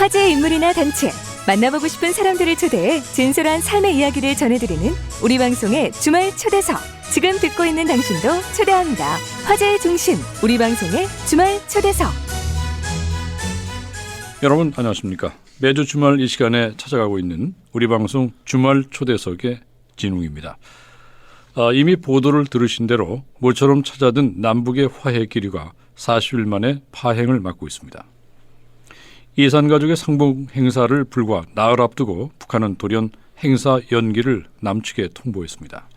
화제의 인물이나 단체, 만나보고 싶은 사람들을 초대해 진솔한 삶의 이야기를 전해드리는 우리 방송의 주말 초대석. 지금 듣고 있는 당신도 초대합니다. 화제의 중심, 우리 방송의 주말 초대석. 여러분 안녕하십니까. 매주 주말 이 시간에 찾아가고 있는 우리 방송 주말 초대석의 진웅입니다. 이미 보도를 들으신 대로 모처럼 찾아든 남북의 화해 기류가 40일 만에 파행을 맞고 있습니다. 이산가족의 상봉 행사를 불과 나흘 앞두고 북한은 돌연 행사 연기를 남측에 통보했습니다.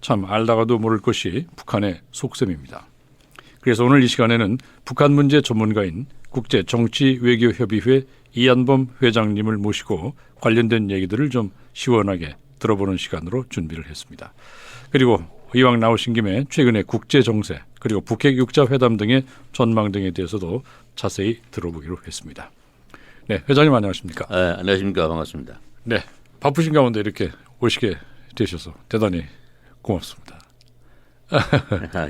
참 알다가도 모를 것이 북한의 속셈입니다. 그래서 오늘 이 시간에는 북한 문제 전문가인 국제정치외교협의회 이한범 회장님을 모시고 관련된 얘기들을 좀 시원하게 들어보는 시간으로 준비를 했습니다. 그리고 이왕 나오신 김에 최근의 국제정세 그리고 북핵 6자 회담 등의 전망 등에 대해서도 자세히 들어보기로 했습니다. 네, 회장님 안녕하십니까? 네, 안녕하십니까. 반갑습니다. 네, 바쁘신 가운데 이렇게 오시게 되셔서 대단히 고맙습니다.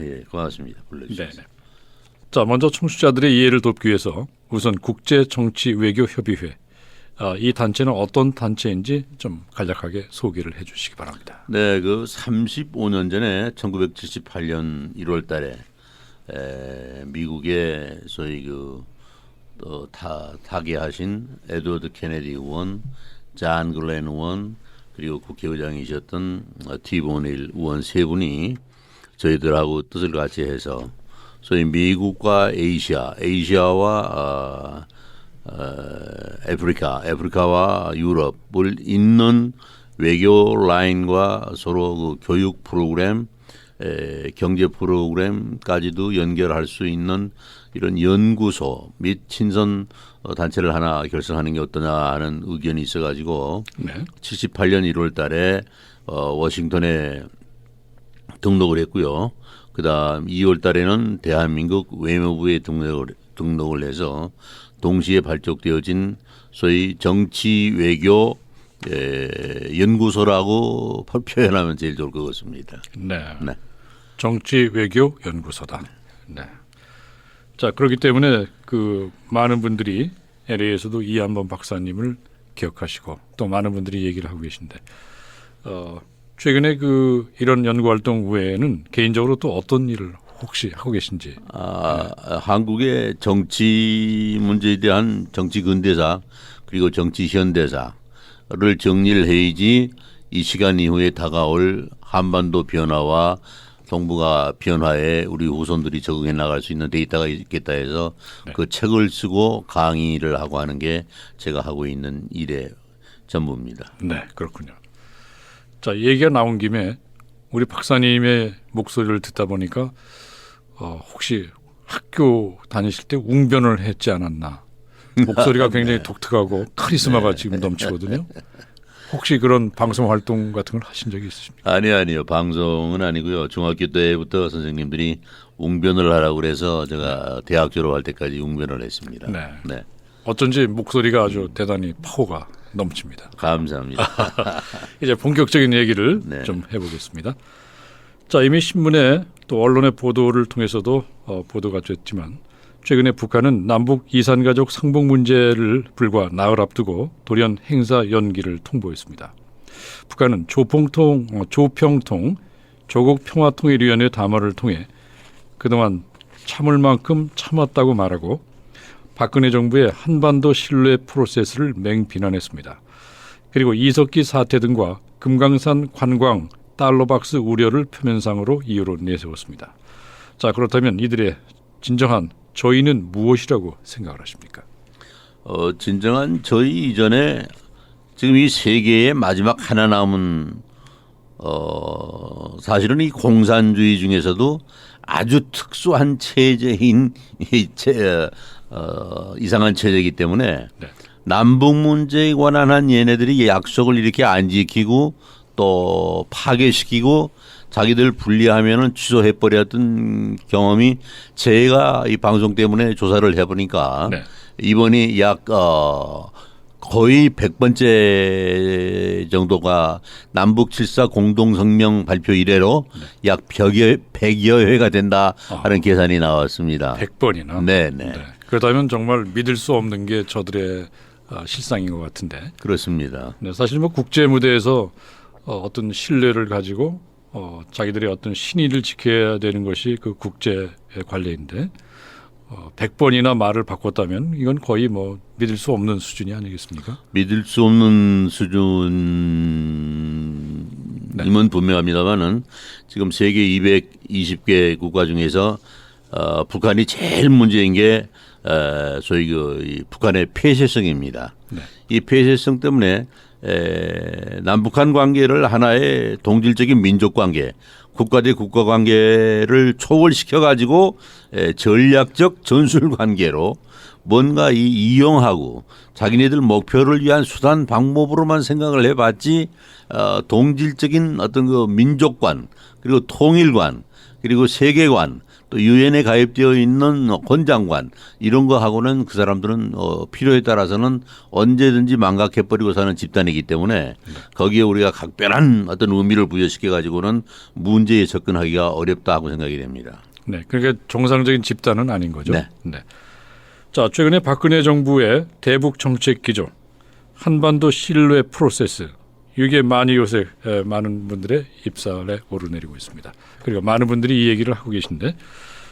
예, 고맙습니다. 불러주셔서. 네. 자, 먼저 청취자들의 이해를 돕기 위해서 우선 국제정치외교협의회 이 단체는 어떤 단체인지 좀 간략하게 소개를 해주시기 바랍니다. 네, 그 35년 전에 1978년 1월달에 미국의 소위 타계하신 에드워드 케네디 의원, 잔 글렌 의원 그리고 국회의장이셨던 티보닐 의원 세 분이 저희들하고 뜻을 같이 해서 소위 미국과 아시아와 아프리카와 유럽을 잇는 외교 라인과 서로 그 교육 프로그램, 경제 프로그램까지도 연결할 수 있는 이런 연구소 및 친선 단체를 하나 결성하는 게 어떠냐 하는 의견이 있어가지고 네. 78년 1월달에 워싱턴에 등록을 했고요. 그다음 2월달에는 대한민국 외무부에 등록을 해서 동시에 발족되어진 소위 정치외교 연구소라고 표현하면 제일 좋을 것 같습니다. 네. 네. 정치외교연구소다. 네. 자, 그렇기 때문에 그 많은 분들이 LA에서도 이한범 박사님을 기억하시고 또 많은 분들이 얘기를 하고 계신데 최근에 그 이런 연구 활동 외에는 개인적으로 또 어떤 일을 혹시 하고 계신지? 한국의 정치 문제에 대한 정치 근대사 그리고 정치 현대사를 정리를 해야지 이 시간 이후에 다가올 한반도 변화와 동북아 변화에 우리 후손들이 적응해 나갈 수 있는 데이터가 있겠다 해서 네. 그 책을 쓰고 강의를 하고 하는 게 제가 하고 있는 일의 전부입니다. 네, 그렇군요. 자, 얘기가 나온 김에 우리 박사님의 목소리를 듣다 보니까 혹시 학교 다니실 때 웅변을 했지 않았나. 목소리가 굉장히 네. 독특하고 카리스마가 네. 지금 넘치거든요. 혹시 그런 방송 활동 같은 걸 하신 적이 있으십니까? 아니요. 방송은 아니고요. 중학교 때부터 선생님들이 웅변을 하라고 그래서 제가 대학 졸업할 때까지 웅변을 했습니다. 네. 어쩐지 목소리가 아주 대단히 파워가 넘칩니다. 감사합니다. 이제 본격적인 얘기를 네. 좀 해보겠습니다. 자, 이미 신문에 또 언론의 보도를 통해서도 보도가 됐지만 최근에 북한은 남북 이산가족 상봉 문제를 불과 나흘 앞두고 돌연 행사 연기를 통보했습니다. 북한은 조평통 조국평화통일위원회 담화를 통해 그동안 참을 만큼 참았다고 말하고 박근혜 정부의 한반도 신뢰 프로세스를 맹비난했습니다. 그리고 이석기 사태 등과 금강산 관광 달러박스 우려를 표면상으로 이유로 내세웠습니다. 자, 그렇다면 이들의 진정한 저희는 무엇이라고 생각을 하십니까? 진정한 저희 이전에 지금 이 세계의 마지막 하나 남은 사실은 이 공산주의 중에서도 아주 특수한 체제인 이상한 체제이기 때문에 네. 남북 문제에 관한 한 얘네들이 약속을 이렇게 안 지키고 또 파괴시키고 자기들 분리하면은 취소해버렸던 경험이 제가 이 방송 때문에 조사를 해보니까 네. 이번이 약 거의 100번째 정도가 남북 7.4 공동성명 발표 이래로 약 100여 회가 된다 하는 계산이 나왔습니다. 100번이나. 네네. 그렇다면 정말 믿을 수 없는 게 저들의 실상인 것 같은데. 그렇습니다. 네, 사실 뭐 국제 무대에서 어떤 신뢰를 가지고 자기들의 어떤 신의를 지켜야 되는 것이 그 국제 관례인데 100번이나 말을 바꿨다면 이건 거의 뭐 믿을 수 없는 수준이 아니겠습니까? 믿을 수 없는 수준임은 분명합니다만은 지금 세계 220개 국가 중에서 북한이 제일 문제인 게 소위 이 북한의 폐쇄성입니다. 네. 이 폐쇄성 때문에 남북한 관계를 하나의 동질적인 민족 관계, 국가 대 국가 관계를 초월시켜 가지고 전략적 전술 관계로 뭔가 이용하고 자기네들 목표를 위한 수단 방법으로만 생각을 해봤지 동질적인 어떤 그 민족관 그리고 통일관 그리고 세계관 또 유엔에 가입되어 있는 권장관 이런 거 하고는 그 사람들은 필요에 따라서는 언제든지 망각해버리고 사는 집단이기 때문에 거기에 우리가 각별한 어떤 의미를 부여시켜 가지고는 문제에 접근하기가 어렵다 하고 생각이 됩니다. 네, 그러니까 정상적인 집단은 아닌 거죠. 네. 네. 자, 최근에 박근혜 정부의 대북 정책 기조, 한반도 신뢰 프로세스 이게 많이 요새 많은 분들의 입살에 오르내리고 있습니다. 그리고 많은 분들이 이 얘기를 하고 계신데,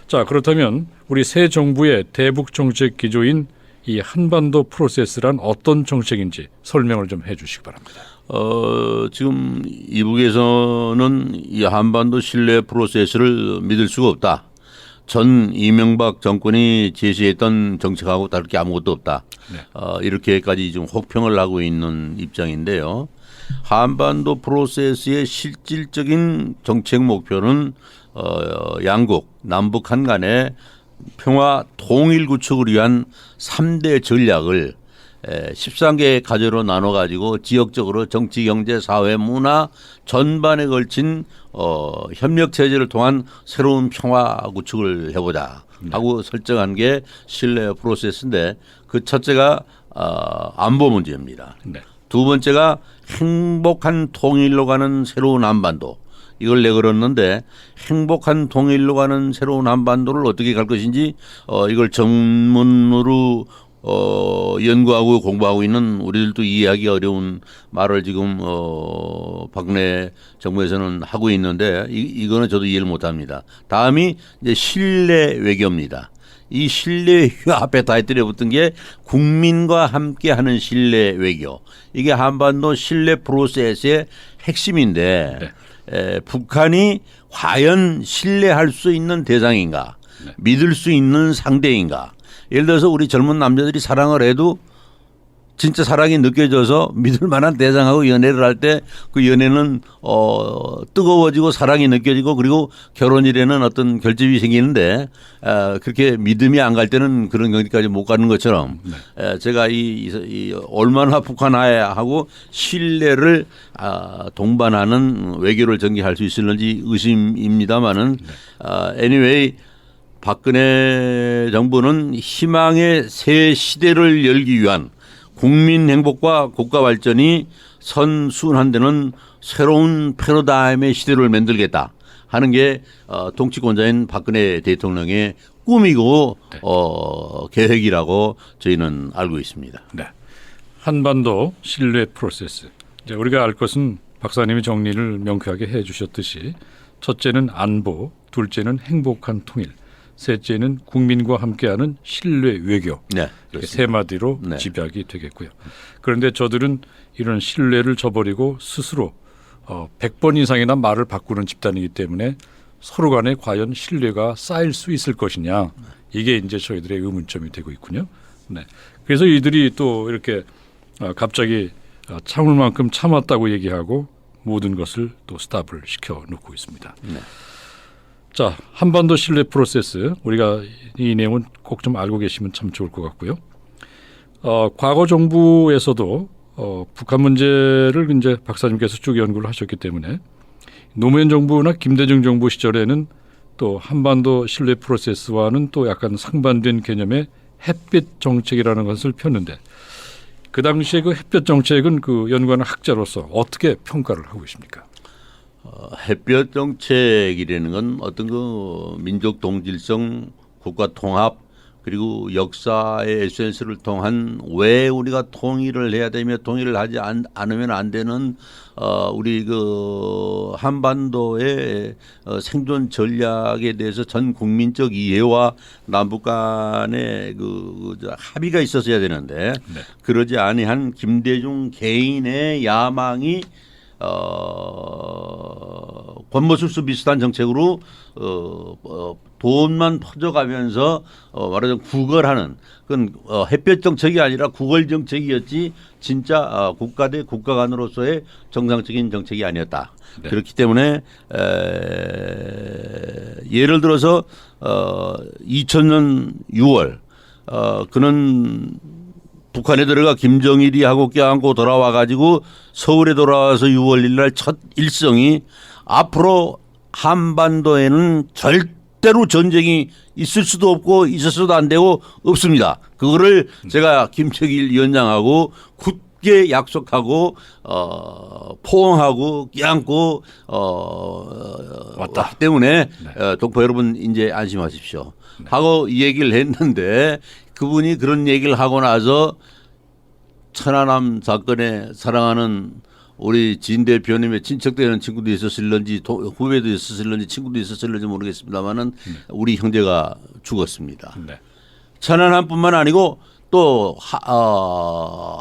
자 그렇다면 우리 새 정부의 대북 정책 기조인 이 한반도 프로세스란 어떤 정책인지 설명을 좀 해주시기 바랍니다. 지금 이북에서는 이 한반도 신뢰 프로세스를 믿을 수가 없다. 전 이명박 정권이 제시했던 정책하고 다를 게 아무것도 없다. 네. 이렇게까지 좀 혹평을 하고 있는 입장인데요. 한반도 프로세스의 실질적인 정책 목표는 양국 남북한 간의 평화 통일 구축을 위한 3대 전략을 13개의 과제로 나눠 가지고 지역적으로 정치, 경제, 사회, 문화 전반에 걸친 협력 체제를 통한 새로운 평화 구축을 해보자 하고 설정한 게 신뢰 프로세스인데 그 첫째가 안보 문제입니다. 네. 두 번째가 행복한 통일로 가는 새로운 한반도 이걸 내걸었는데 행복한 통일로 가는 새로운 한반도를 어떻게 갈 것인지 이걸 전문으로 연구하고 공부하고 있는 우리들도 이해하기 어려운 말을 지금 박근혜 정부에서는 하고 있는데 이거는 저도 이해를 못합니다. 다음이 이제 신뢰 외교입니다. 이 신뢰 외교 앞에 타이틀에 붙은 게 국민과 함께하는 신뢰 외교. 이게 한반도 신뢰 프로세스의 핵심인데 북한이 과연 신뢰할 수 있는 대상인가, 믿을 수 있는 상대인가. 예를 들어서 우리 젊은 남자들이 사랑을 해도 진짜 사랑이 느껴져서 믿을 만한 대상하고 연애를 할 때 그 연애는 뜨거워지고 사랑이 느껴지고 그리고 결혼일에는 어떤 결집이 생기는데 그렇게 믿음이 안 갈 때는 그런 경지까지 못 가는 것처럼 제가 이 얼마나 북한하고 신뢰를 동반하는 외교를 전개할 수 있을는지 의심입니다마는 anyway 박근혜 정부는 희망의 새 시대를 열기 위한 국민 행복과 국가 발전이 선순환되는 새로운 패러다임의 시대를 만들겠다 하는 게 통치권자인 박근혜 대통령의 꿈이고 계획이라고 저희는 알고 있습니다. 네. 한반도 신뢰 프로세스. 이제 우리가 알 것은 박사님이 정리를 명쾌하게 해 주셨듯이 첫째는 안보, 둘째는 행복한 통일, 셋째는 국민과 함께하는 신뢰 외교. 네, 세 마디로 네. 집약이 되겠고요. 그런데 저들은 이런 신뢰를 저버리고 스스로 100번 이상이나 말을 바꾸는 집단이기 때문에 서로 간에 과연 신뢰가 쌓일 수 있을 것이냐. 이게 이제 저희들의 의문점이 되고 있군요. 네. 그래서 이들이 또 이렇게 갑자기 참을 만큼 참았다고 얘기하고 모든 것을 또 스탑을 시켜놓고 있습니다. 네. 자, 한반도 신뢰 프로세스 우리가 이 내용은 꼭 좀 알고 계시면 참 좋을 것 같고요. 과거 정부에서도 북한 문제를 이제 박사님께서 쭉 연구를 하셨기 때문에 노무현 정부나 김대중 정부 시절에는 또 한반도 신뢰 프로세스와는 또 약간 상반된 개념의 햇빛 정책이라는 것을 폈는데 그 당시에 그 햇볕 정책은 그 연구하는 학자로서 어떻게 평가를 하고 계십니까? 햇볕 정책이라는 건 어떤 그 민족 동질성, 국가 통합 그리고 역사의 에센스를 통한 왜 우리가 통일을 해야 되며 통일을 하지 않으면 안 되는 우리 그 한반도의 생존 전략에 대해서 전 국민적 이해와 남북 간의 그 합의가 있었어야 되는데 네. 그러지 아니한 김대중 개인의 야망이 권모술수 비슷한 정책으로 돈만 퍼져가면서 말하자면 구걸하는 그건 햇볕 정책이 아니라 구걸 정책이었지 진짜 국가 대 국가 간으로서의 정상적인 정책이 아니었다. 네. 그렇기 때문에 예를 들어서 2000년 6월 그는 북한에 들어가 김정일이 하고 껴안고 돌아와 가지고 서울에 돌아와서 6월 1일 날 첫 일성이 앞으로 한반도에는 절대로 전쟁이 있을 수도 없고 있었어도 안 되고 없습니다. 그거를 제가 김책일 위원장하고 굳게 약속하고 포옹하고 껴안고 왔기 때문에 동포 여러분 이제 안심하십시오. 하고 이 얘기를 했는데 그분이 그런 얘기를 하고 나서 천안함 사건에 사랑하는 우리 진 대표님의 친척되는 친구도 있었을런지 후배도 있었을런지 친구도 있었을런지 모르겠습니다만은 우리 형제가 죽었습니다. 네. 천안함뿐만 아니고 또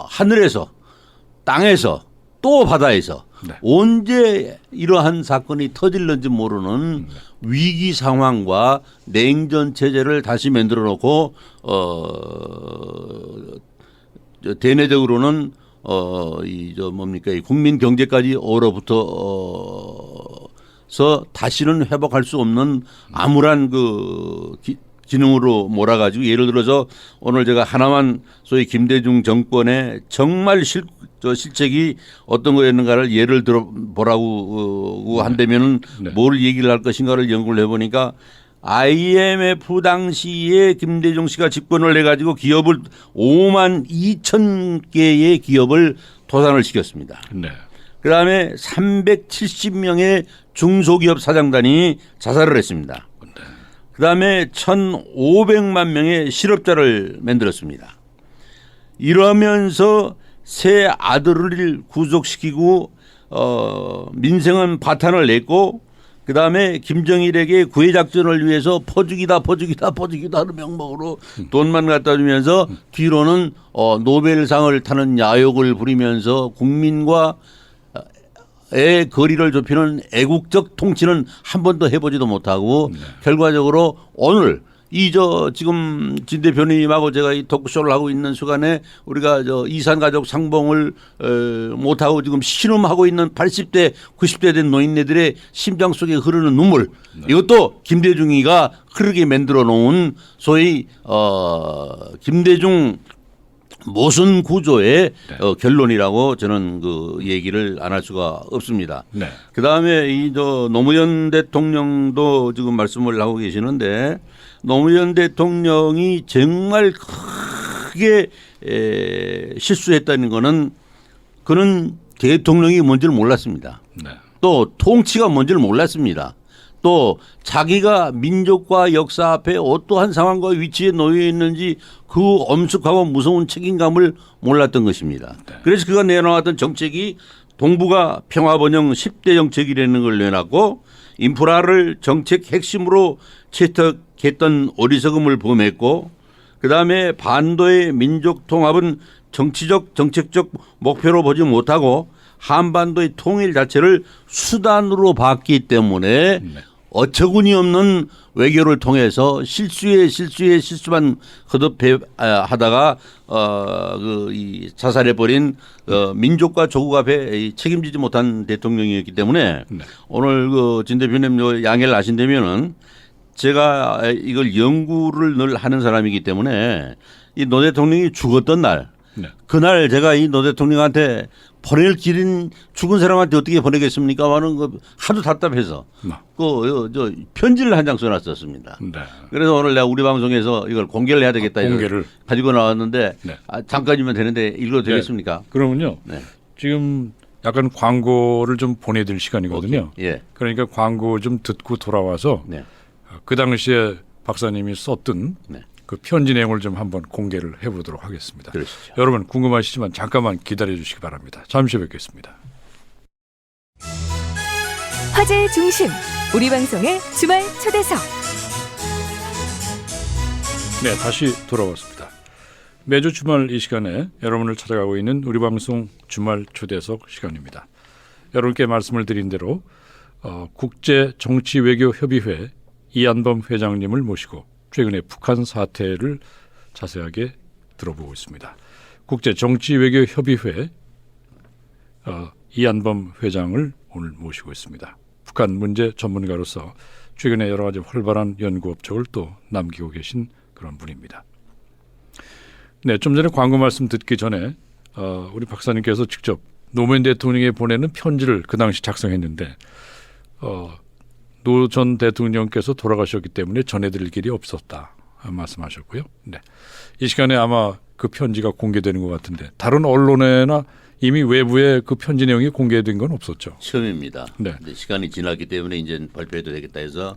하늘에서 땅에서 또 바다에서 네. 언제 이러한 사건이 터질는지 모르는 위기 상황과 냉전 체제를 다시 만들어 놓고 대내적으로는 이 국민 경제까지 얼어붙어서 다시는 회복할 수 없는 암울한 기능으로 몰아가지고 예를 들어서 오늘 제가 하나만 소위 김대중 정권의 정말 실책이 어떤 거였는가를 예를 들어 보라고 한다면은 네. 뭘 얘기를 할 것인가를 연구를 해보니까 IMF 당시에 김대중 씨가 집권을 해가지고 기업을 5만 2천 개의 기업을 도산을 시켰습니다. 네. 그다음에 370명의 중소기업 사장단이 자살을 했습니다. 그다음에 1,500만 명의 실업자를 만들었습니다. 이러면서 새 아들을 구속시키고 민생은 파탄을 냈고 그다음에 김정일에게 구해작전을 위해서 퍼주기다 하는 명목으로 돈만 갖다 주면서 뒤로는 노벨상을 타는 야욕을 부리면서 국민과 의 거리를 좁히는 애국적 통치는 한 번도 해보지도 못하고 결과적으로 오늘 지금 진 대표님하고 제가 이 토크쇼를 하고 있는 시간에 우리가 이산 가족 상봉을 못하고 지금 신음하고 있는 80대 90대 된 노인네들의 심장 속에 흐르는 눈물 이것도 김대중이가 흐르게 만들어 놓은 소위 김대중 모순 구조의 결론이라고 저는 그 얘기를 안 할 수가 없습니다. 네. 그 다음에 노무현 대통령도 지금 말씀을 하고 계시는데 노무현 대통령이 정말 크게 실수했다는 거는 그는 대통령이 뭔지를 몰랐습니다. 네. 또 통치가 뭔지를 몰랐습니다. 또 자기가 민족과 역사 앞에 어떠한 상황과 위치에 놓여 있는지 그 엄숙하고 무서운 책임감을 몰랐던 것입니다. 그래서 그가 내놓았던 정책이 동북아 평화번영 10대 정책이라는 걸 내놨고 인프라를 정책 핵심으로 채택했던 어리석음을 범했고 그다음에 반도의 민족 통합은 정치적 정책적 목표로 보지 못하고 한반도의 통일 자체를 수단으로 봤기 때문에 어처구니 없는 외교를 통해서 실수만 하다가 이 자살해버린 민족과 조국 앞에 책임지지 못한 대통령이었기 때문에 오늘 진 대표님 양해를 하신다면은 제가 이걸 연구를 늘 하는 사람이기 때문에 이 노 대통령이 죽었던 날 그날 제가 이 노 대통령한테 보낼 길인 죽은 사람한테 어떻게 보내겠습니까? 하는 하도 답답해서 편지를 한 장 써놨었습니다. 네. 그래서 오늘 내가 우리 방송에서 이걸 공개를 해야 되겠다. 공개를 가지고 나왔는데 네. 잠깐이면 되는데 읽어도 되겠습니까? 그러면요. 네. 지금 약간 광고를 좀 보내드릴 시간이거든요. 예. 그러니까 광고 좀 듣고 돌아와서 네. 그 당시에 박사님이 썼던 네. 그 편지 내용을 좀 한번 공개를 해보도록 하겠습니다. 그러시죠. 여러분 궁금하시지만 잠깐만 기다려 주시기 바랍니다. 잠시 뵙겠습니다. 화제의 중심, 우리 방송의 주말 초대석. 네, 다시 돌아왔습니다. 매주 주말 이 시간에 여러분을 찾아가고 있는 우리 방송 주말 초대석 시간입니다. 여러분께 말씀을 드린 대로 국제정치외교협의회 이한범 회장님을 모시고 최근에 북한 사태를 자세하게 들어보고 있습니다. 국제정치외교협의회 이한범 회장을 오늘 모시고 있습니다. 북한 문제 전문가로서 최근에 여러 가지 활발한 연구 업적을 또 남기고 계신 그런 분입니다. 네, 좀 전에 광고 말씀 듣기 전에 우리 박사님께서 직접 노무현 대통령에 보내는 편지를 그 당시 작성했는데 노 전 대통령께서 돌아가셨기 때문에 전해드릴 길이 없었다 말씀하셨고요. 네, 이 시간에 아마 그 편지가 공개되는 것 같은데 다른 언론에나 이미 외부에 그 편지 내용이 공개된 건 없었죠. 처음입니다. 네. 근데 시간이 지났기 때문에 이제 발표해도 되겠다 해서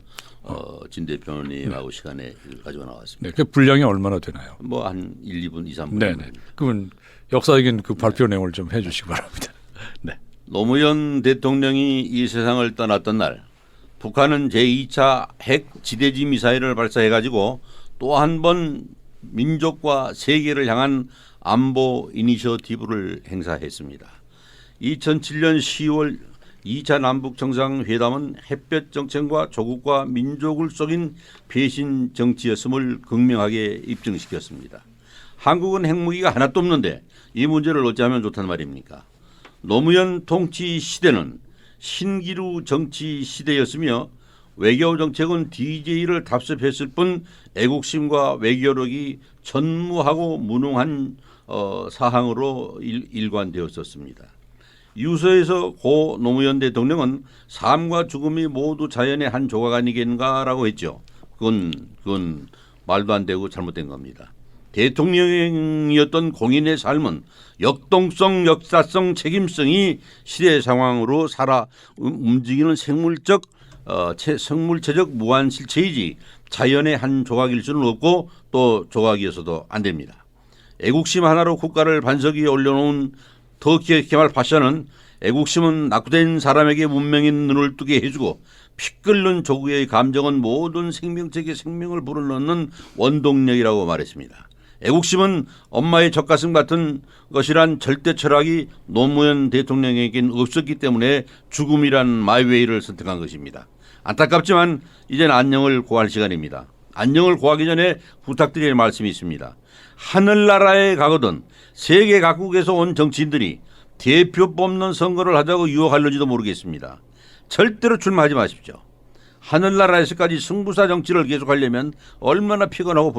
진 대표님하고 시간에 가지고 나왔습니다. 네, 그 분량이 얼마나 되나요? 뭐 한 1, 2분, 2, 3분. 네네. 그러면 역사적인 그 발표 내용을 좀 해주시기 바랍니다. 네. 노무현 대통령이 이 세상을 떠났던 날, 북한은 제2차 핵 지대지 미사일을 발사해가지고 또 한 번 민족과 세계를 향한 안보 이니셔티브를 행사했습니다. 2007년 10월 2차 남북 정상회담은 햇볕 정책과 조국과 민족을 속인 배신 정치였음을 극명하게 입증시켰습니다. 한국은 핵무기가 하나도 없는데 이 문제를 어찌하면 좋단 말입니까? 노무현 통치 시대는 신기루 정치 시대였으며 외교 정책은 DJ를 답습했을 뿐 애국심과 외교력이 전무하고 무능한 사항으로 일관되었었습니다. 유서에서 고 노무현 대통령은 삶과 죽음이 모두 자연의 한 조각 아니겠는가라고 했죠. 그건 말도 안 되고 잘못된 겁니다. 대통령이었던 공인의 삶은 역동성, 역사성, 책임성이 시대 상황으로 살아 움직이는 생물체적 무한실체이지 자연의 한 조각일 수는 없고 또 조각이어서도 안 됩니다. 애국심 하나로 국가를 반석 위에 올려놓은 터키 케말 파샤는 애국심은 낙후된 사람에게 문명의 눈을 뜨게 해주고 피 끓는 조국의 감정은 모든 생명체의 생명을 불어넣는 원동력이라고 말했습니다. 애국심은 엄마의 젖가슴 같은 것이란 절대 철학이 노무현 대통령에겐 없었기 때문에 죽음이란 마이웨이를 선택한 것입니다. 안타깝지만 이제는 안녕을 고할 시간입니다. 안녕을 고하기 전에 부탁드릴 말씀이 있습니다. 하늘나라에 가거든 세계 각국에서 온 정치인들이 대표 뽑는 선거를 하자고 유혹하려지도 모르겠습니다. 절대로 출마하지 마십시오. 하늘나라에서까지 승부사 정치를 계속하려면 얼마나 피곤하고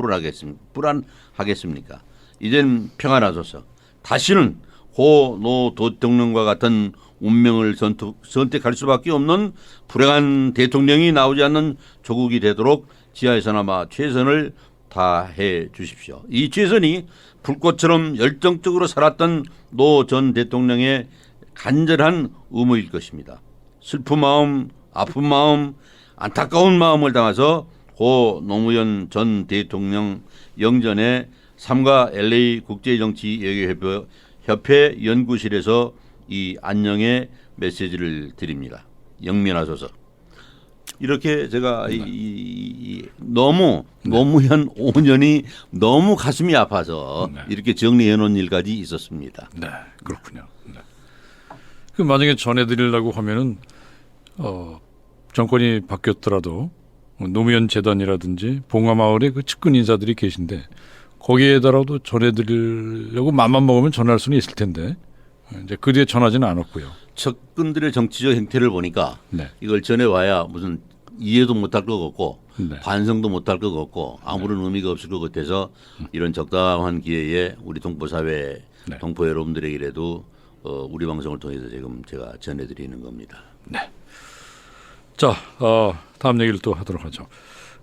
불안하겠습니까? 이젠 평안하소서. 다시는 고 노 대통령과 같은 운명을 선택할 수밖에 없는 불행한 대통령이 나오지 않는 조국이 되도록 지하에서나마 최선을 다해 주십시오. 이 최선이 불꽃처럼 열정적으로 살았던 노 전 대통령의 간절한 의무일 것입니다. 슬픈 마음, 아픈 마음, 안타까운 마음을 담아서 고 노무현 전 대통령 영전에 삼가 LA 국제정치외교협회 연구실에서 이 안녕의 메시지를 드립니다. 영면하소서. 이렇게 제가 너무 노무현 5년이 너무 가슴이 아파서 이렇게 정리해 놓은 일까지 있었습니다. 네, 그렇군요. 네. 그 만약에 전해드리려고 하면은 정권이 바뀌었더라도 노무현 재단이라든지 봉화마을에 그 측근 인사들이 계신데 거기에다라도 전해드리려고 맘만 먹으면 전할 수는 있을 텐데 이제 그 뒤에 전하지는 않았고요. 측근들의 정치적 행태를 보니까 네. 이걸 전해와야 무슨 이해도 못할 것 같고 네. 반성도 못할 것 같고 아무런 의미가 없을 것 같아서 이런 적당한 기회에 우리 동포사회 네. 동포 여러분들에게라도 우리 방송을 통해서 지금 제가 전해드리는 겁니다. 네. 자, 다음 얘기를 또 하도록 하죠.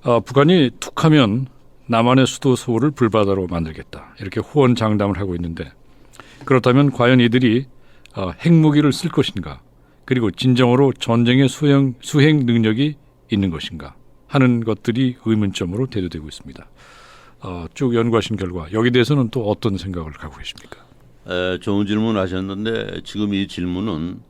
북한이 툭하면 남한의 수도 서울을 불바다로 만들겠다 이렇게 호언장담을 하고 있는데 그렇다면 과연 이들이 핵무기를 쓸 것인가 그리고 진정으로 전쟁의 수행 능력이 있는 것인가 하는 것들이 의문점으로 대두되고 있습니다. 쭉 연구하신 결과 여기 대해서는 또 어떤 생각을 갖고 계십니까? 좋은 질문 하셨는데 지금 이 질문은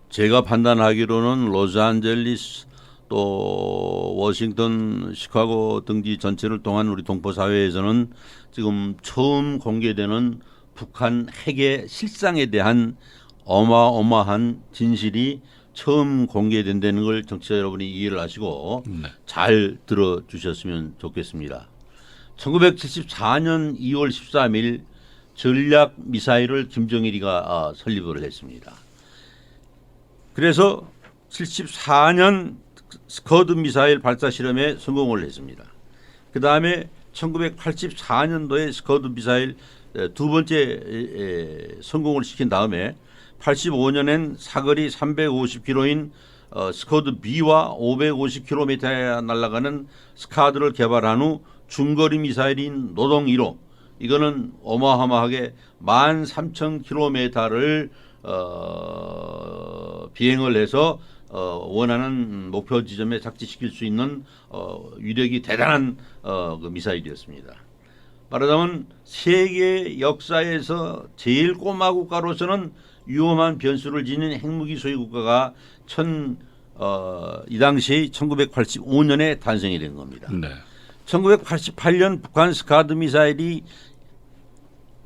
제가 판단하기로는 로스앤젤레스 또 워싱턴, 시카고 등지 전체를 통한 우리 동포 사회에서는 지금 처음 공개되는 북한 핵의 실상에 대한 어마어마한 진실이 처음 공개된다는 걸 정치자 여러분이 이해를 하시고 잘 들어주셨으면 좋겠습니다. 1974년 2월 13일 전략 미사일을 김정일이가 설립을 했습니다. 그래서 74년 스커드 미사일 발사 실험에 성공을 했습니다. 그 다음에 1984년도에 스커드 미사일 두 번째 성공을 시킨 다음에 85년엔 사거리 350km인 스커드 B와 550km에 날아가는 스카드를 개발한 후 중거리 미사일인 노동 1호 이거는 어마어마하게 13,000km를 비행을 해서 원하는 목표 지점에 착지시킬 수 있는 위력이 대단한 그 미사일이었습니다. 말하자면 세계 역사에서 제일 꼬마 국가로서는 위험한 변수를 지닌 핵무기 소유 국가가 이 당시에 1985년에 탄생이 된 겁니다. 네. 1988년 북한 스카드 미사일이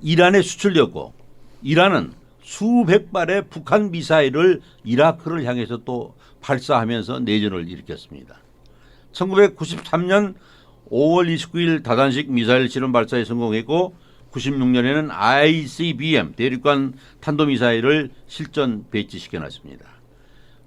이란에 수출되었고 이란은 수백 발의 북한 미사일을 이라크를 향해서 또 발사하면서 내전을 일으켰습니다. 1993년 5월 29일 다단식 미사일 실험 발사에 성공했고 96년에는 ICBM 대륙간 탄도미사일을 실전 배치시켜놨습니다.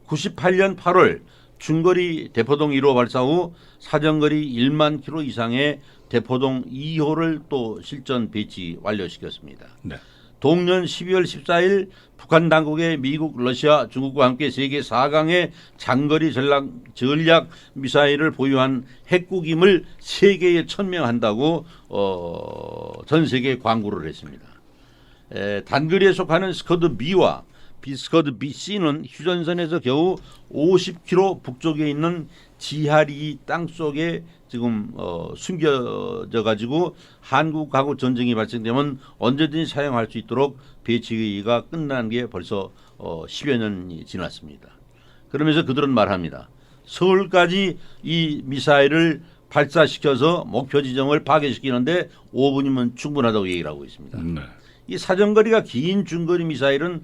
98년 8월 중거리 대포동 1호 발사 후 사정거리 1만 킬로 이상의 대포동 2호를 또 실전 배치 완료시켰습니다. 네. 동년 12월 14일 북한 당국의 미국, 러시아, 중국과 함께 세계 4강의 장거리 전략 미사일을 보유한 핵국임을 세계에 천명한다고 전 세계에 광고를 했습니다. 단거리에 속하는 스커드 B와 스커드 BC는 휴전선에서 겨우 50km 북쪽에 있는 지하리 땅속에 지금 숨겨져 가지고 한국하고 전쟁이 발생되면 언제든지 사용할 수 있도록 배치가 끝난 게 벌써 10여 년이 지났습니다. 그러면서 그들은 말합니다. 서울까지 이 미사일을 발사시켜서 목표 지점을 파괴시키는데 5분이면 충분하다고 얘기를 하고 있습니다. 네. 이 사정거리가 긴 중거리 미사일은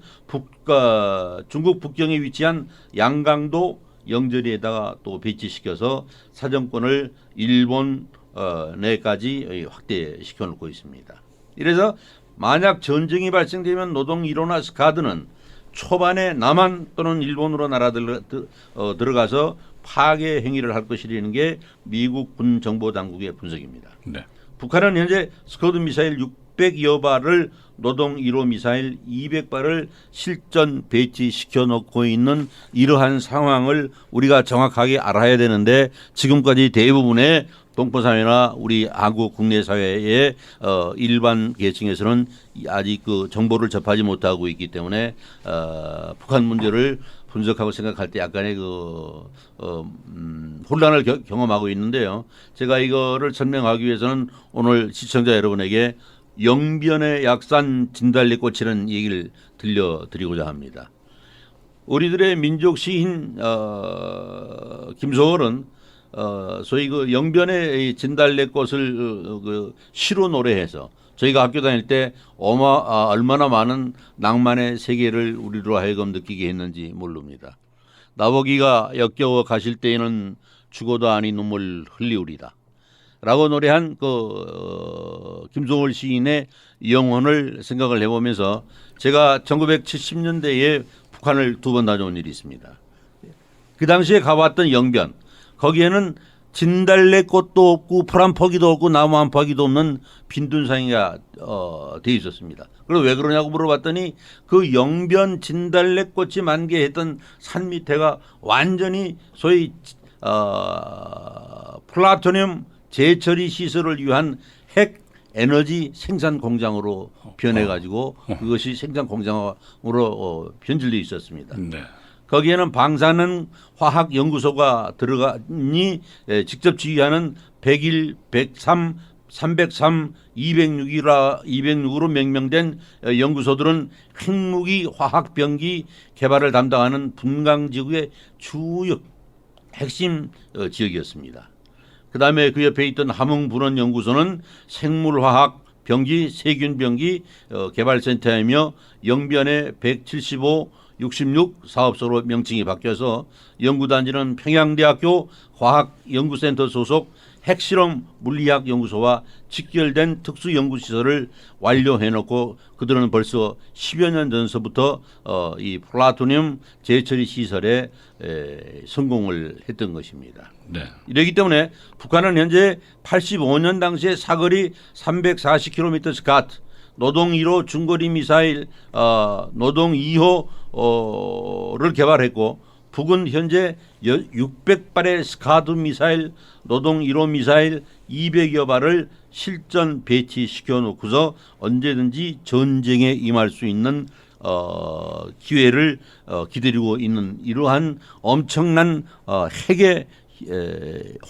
중국 북경에 위치한 양강도 영저리에다가 또 배치시켜서 사정권을 일본 내까지 확대시켜 놓고 있습니다. 이래서 만약 전쟁이 발생되면 노동 1호나 스카드는 초반에 남한 또는 일본으로 들어가서 파괴 행위를 할 것이라는 게 미국 군 정보 당국의 분석입니다. 네. 북한은 현재 스커드 미사일 600여 발을 노동 1호 미사일 200발을 실전 배치시켜 놓고 있는 이러한 상황을 우리가 정확하게 알아야 되는데 지금까지 대부분의 동포사회나 우리 한국 국내 사회의 일반 계층에서는 아직 그 정보를 접하지 못하고 있기 때문에 북한 문제를 분석하고 생각할 때 약간의 혼란을 경험하고 있는데요. 제가 이거를 설명하기 위해서는 오늘 시청자 여러분에게 영변의 약산 진달래꽃이라는 얘기를 들려드리고자 합니다. 우리들의 민족 시인 김소월은 소위 그 영변의 진달래꽃을 시로 노래해서 저희가 학교 다닐 때 얼마나 많은 낭만의 세계를 우리로 하여금 느끼게 했는지 모릅니다. 나보기가 역겨워 가실 때에는 죽어도 아니 눈물 흘리우리다 라고 노래한 김소월 시인의 영혼을 생각을 해보면서 제가 1970년대에 북한을 2번 다녀온 일이 있습니다. 그 당시에 가봤던 영변 거기에는 진달래꽃도 없고 풀 한 포기도 없고 나무 한 포기도 없는 빈둔상이가 돼 있었습니다. 그래서 왜 그러냐고 물어봤더니 그 영변 진달래꽃이 만개했던 산 밑에가 완전히 소위 플라토늄 재처리 시설을 위한 핵 에너지 생산 공장으로 변해가지고 그것이 생산 공장으로 변질되어 있었습니다. 네. 거기에는 방사능 화학 연구소가 들어가니 직접 지휘하는 101, 103, 303, 206으로 명명된 연구소들은 핵무기 화학병기 개발을 담당하는 분광지구의 주요 핵심 지역이었습니다. 그다음에 그 옆에 있던 함흥분원연구소는 생물화학 병기, 세균병기 개발센터이며 영변의 175, 66 사업소로 명칭이 바뀌어서 연구단지는 평양대학교 과학연구센터 소속 핵실험 물리학 연구소와 직결된 특수연구시설을 완료해놓고 그들은 벌써 10여 년 전서부터 이 플라토늄 재처리 시설에 성공을 했던 것입니다. 네. 이러기 때문에 북한은 현재 85년 당시에 사거리 340km 스카트, 노동 1호 중거리 미사일, 노동 2호를 개발했고 북은 현재 600발의 스카드 미사일, 노동 1호 미사일 200여 발을 실전 배치시켜 놓고서 언제든지 전쟁에 임할 수 있는 기회를 기다리고 있는 이러한 엄청난 핵의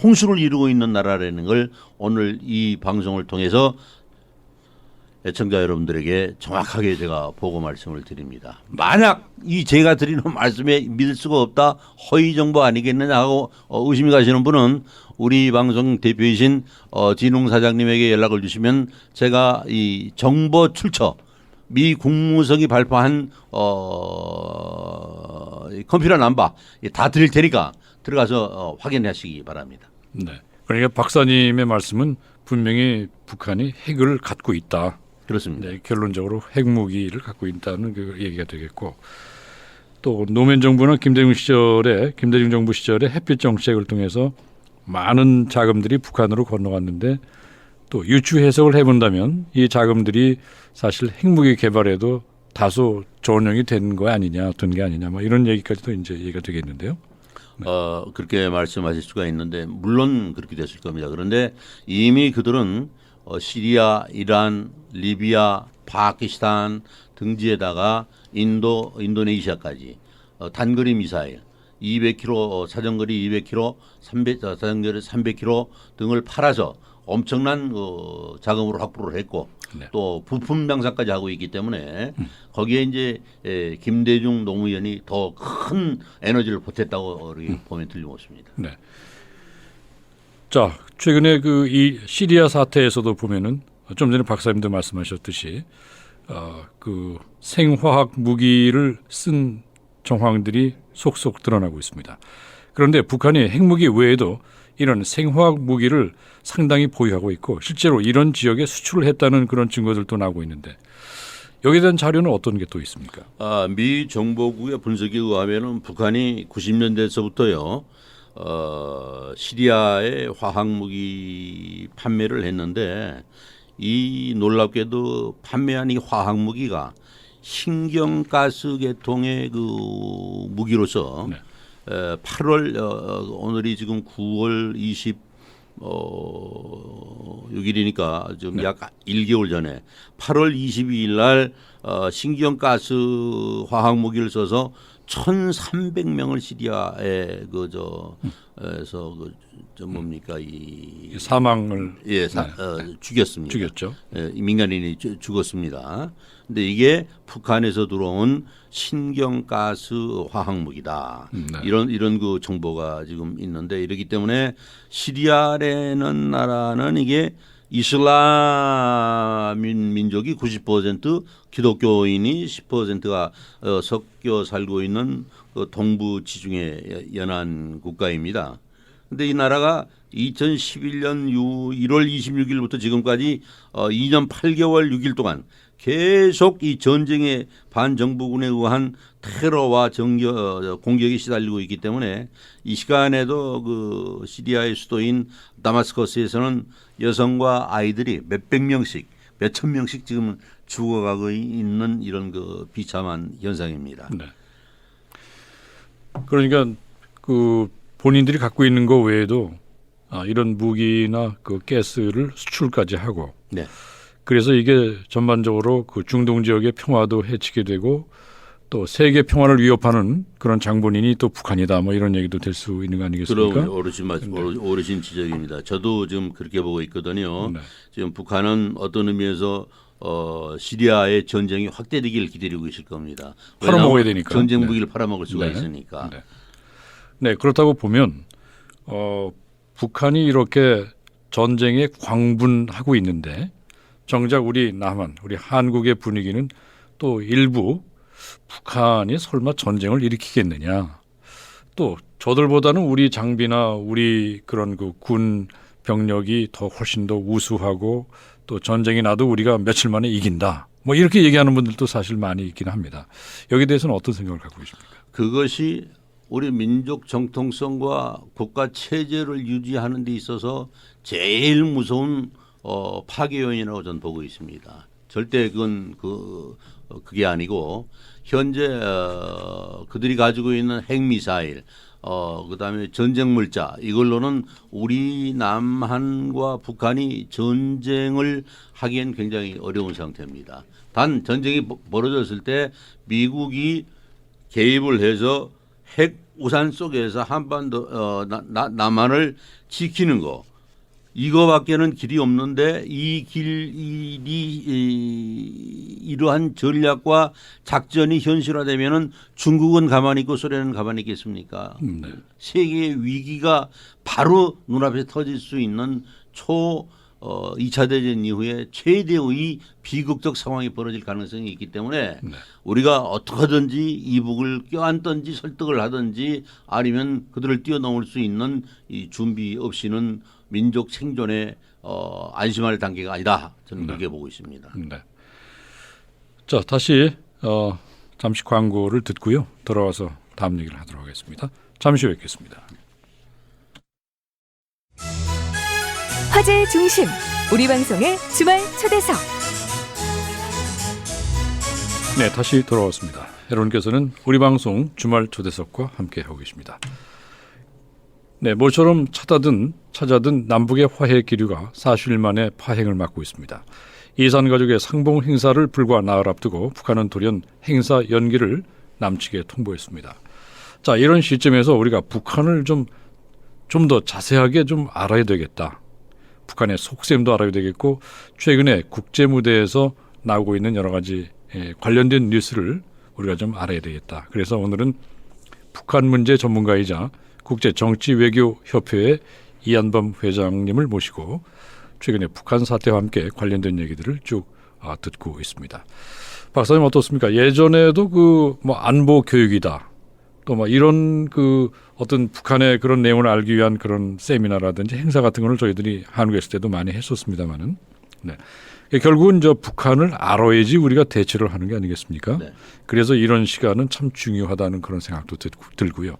홍수를 이루고 있는 나라라는 걸 오늘 이 방송을 통해서 애청자 여러분들에게 정확하게 제가 보고 말씀을 드립니다. 만약 이 제가 드리는 말씀에 믿을 수가 없다, 허위 정보 아니겠느냐 하고 의심이 가시는 분은 우리 방송 대표이신 진웅 사장님에게 연락을 주시면 제가 이 정보 출처, 미 국무성이 발표한 컴퓨터 넘버 다 드릴 테니까 들어가서 확인하시기 바랍니다. 네. 그러니까 박사님의 말씀은 분명히 북한이 핵을 갖고 있다. 그렇습니다. 네, 결론적으로 핵무기를 갖고 있다는 그 얘기가 되겠고, 또 노무현 정부는 김대중 정부 시절에 햇빛 정책을 통해서 많은 자금들이 북한으로 건너갔는데 또 유추 해석을 해본다면 이 자금들이 사실 핵무기 개발에도 다소 전용이 된 거 아니냐, 된 게 아니냐, 뭐 이런 얘기까지도 이제 얘기가 되겠는데요. 그렇게 말씀하실 수가 있는데 물론 그렇게 됐을 겁니다. 그런데 이미 그들은 시리아, 이란, 리비아, 파키스탄 등지에다가 인도네시아까지 단거리 미사일 200km, 사정거리 200km, 사정거리 300km 등을 팔아서 엄청난 자금으로 확보를 했고 네. 또 부품 장사까지 하고 있기 때문에 거기에 이제 김대중 노무현이 더 큰 에너지를 보탰다고 보면 틀림없습니다. 네. 자, 최근에 그 이 시리아 사태에서도 보면은 좀 전에 박사님도 말씀하셨듯이 그 생화학 무기를 쓴 정황들이 속속 드러나고 있습니다. 그런데 북한이 핵무기 외에도 이런 생화학 무기를 상당히 보유하고 있고 실제로 이런 지역에 수출을 했다는 그런 증거들도 나오고 있는데 여기에 대한 자료는 어떤 게 또 있습니까? 미 정보국의 분석에 의하면은 북한이 90년대에서부터요. 시리아에 화학무기 판매를 했는데 이 놀랍게도 판매한 이 화학무기가 신경가스 계통의 그 무기로서 네. 8월 오늘이 지금 9월 26일이니까 지금 약 1개월 전에 8월 22일 날 신경가스 화학무기를 써서 1,300명을 시리아에 에서 뭡니까 이 사망을 죽였습니다. 죽였죠. 민간인이 죽었습니다. 근데 이게 북한에서 들어온 신경가스 화학무기다. 네. 이런 그 정보가 지금 있는데 이러기 때문에 시리아라는 나라는 이게 이슬람 민족이 90%, 기독교인이 10%가 섞여 살고 있는 그 동부 지중해 연안 국가입니다. 그런데 이 나라가 2011년 1월 26일부터 지금까지 2년 8개월 6일 동안 계속 이 전쟁의 반정부군에 의한 테러와 공격에 시달리고 있기 때문에 이 시간에도 그 시리아의 수도인 다마스커스에서는 여성과 아이들이 몇백 명씩, 몇천 명씩 지금 죽어가고 있는 이런 그 비참한 현상입니다. 네. 그러니까 그 본인들이 갖고 있는 거 외에도 이런 무기나 그 가스를 수출까지 하고 네. 그래서 이게 전반적으로 그 중동 지역의 평화도 해치게 되고 또 세계 평화를 위협하는 그런 장본인이 또 북한이다. 뭐 이런 얘기도 될 수 있는 거 아니겠습니까? 그럼 오르신 지적입니다. 저도 지금 그렇게 보고 있거든요. 네. 지금 북한은 어떤 의미에서 시리아의 전쟁이 확대되기를 기다리고 있을 겁니다. 팔아먹어야 되니까. 전쟁 네. 무기를 팔아먹을 수가 네. 있으니까. 네. 네, 그렇다고 보면 북한이 이렇게 전쟁에 광분하고 있는데 정작 우리 남한, 우리 한국의 분위기는 또 일부 북한이 설마 전쟁을 일으키겠느냐. 또 저들보다는 우리 장비나 우리 그런 그 군 병력이 더 훨씬 더 우수하고 또 전쟁이 나도 우리가 며칠 만에 이긴다. 뭐 이렇게 얘기하는 분들도 사실 많이 있긴 합니다. 여기에 대해서는 어떤 생각을 갖고 계십니까? 그것이 우리 민족 정통성과 국가 체제를 유지하는 데 있어서 제일 무서운 파괴 요인이라고 저는 보고 있습니다. 절대 그건 그게 아니고 현재 그들이 가지고 있는 핵미사일 그다음에 전쟁 물자 이걸로는 우리 남한과 북한이 전쟁을 하기엔 굉장히 어려운 상태입니다. 단 전쟁이 벌어졌을 때 미국이 개입을 해서 핵 우산 속에서 한반도 남한을 지키는 거 이거밖에는 길이 없는데 이러한 전략과 작전이 현실화되면은 중국은 가만히 있고 소련은 가만히 있겠습니까? 네. 세계의 위기가 바로 눈앞에 터질 수 있는 2차 대전 이후에 최대의 비극적 상황이 벌어질 가능성이 있기 때문에 네. 우리가 어떻게 하든지 이북을 껴안든지 설득을 하든지 아니면 그들을 뛰어넘을 수 있는 이 준비 없이는 민족 생존에 안심할 단계가 아니다. 저는 그렇게 보고 있습니다. 네. 자, 다시 잠시 광고를 듣고요. 돌아와서 다음 얘기를 하도록 하겠습니다. 잠시 후에 뵙겠습니다. 화제의 중심, 우리 방송의 주말 초대석. 네, 다시 돌아왔습니다. 여러분께서는 우리 방송 주말 초대석과 함께하고 계십니다. 네, 모처럼 찾아든 남북의 화해 기류가 40일 만에 파행을 맞고 있습니다. 이산 가족의 상봉 행사를 불과 나흘 앞두고 북한은 돌연 행사 연기를 남측에 통보했습니다. 자, 이런 시점에서 우리가 북한을 좀 더 자세하게 좀 알아야 되겠다. 북한의 속셈도 알아야 되겠고 최근에 국제 무대에서 나오고 있는 여러 가지 관련된 뉴스를 우리가 좀 알아야 되겠다. 그래서 오늘은 북한 문제 전문가이자 국제정치외교협회의 이한범 회장님을 모시고 최근에 북한 사태와 함께 관련된 얘기들을 쭉 듣고 있습니다. 박사님 어떻습니까? 예전에도 뭐 안보 교육이다. 또 뭐 이런 어떤 북한의 그런 내용을 알기 위한 그런 세미나라든지 행사 같은 거를 저희들이 한국에 있을 때도 많이 했었습니다만은, 네. 결국은 북한을 알아야지 우리가 대처를 하는 게 아니겠습니까? 네. 그래서 이런 시간은 참 중요하다는 그런 생각도 들고요.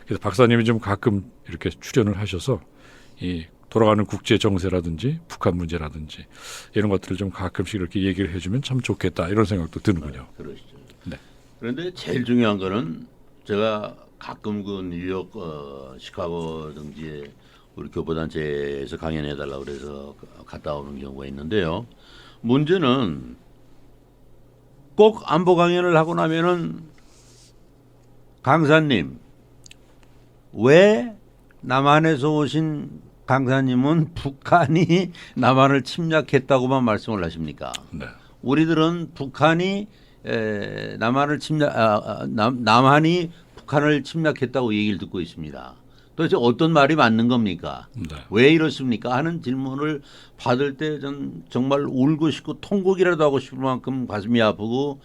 그래서 박사님이 좀 가끔 이렇게 출연을 하셔서 이 돌아가는 국제 정세라든지 북한 문제라든지 이런 것들을 좀 가끔씩 이렇게 얘기를 해주면 참 좋겠다 이런 생각도 드는군요. 그러시죠. 네. 그런데 제일 중요한 거는 제가 가끔 뉴욕, 시카고 등지에 우리 교포단체에서 강연해달라고 그래서 갔다 오는 경우가 있는데요. 문제는 꼭 안보 강연을 하고 나면은 강사님 왜 남한에서 오신 강사님은 북한이 남한을 침략했다고만 말씀을 하십니까? 네. 우리들은 북한이 남한이 북한을 침략했다고 얘기를 듣고 있습니다. 도대체 어떤 말이 맞는 겁니까? 네. 왜 이렇습니까? 하는 질문을 받을 때 전 정말 울고 싶고 통곡이라도 하고 싶을 만큼 가슴이 아프고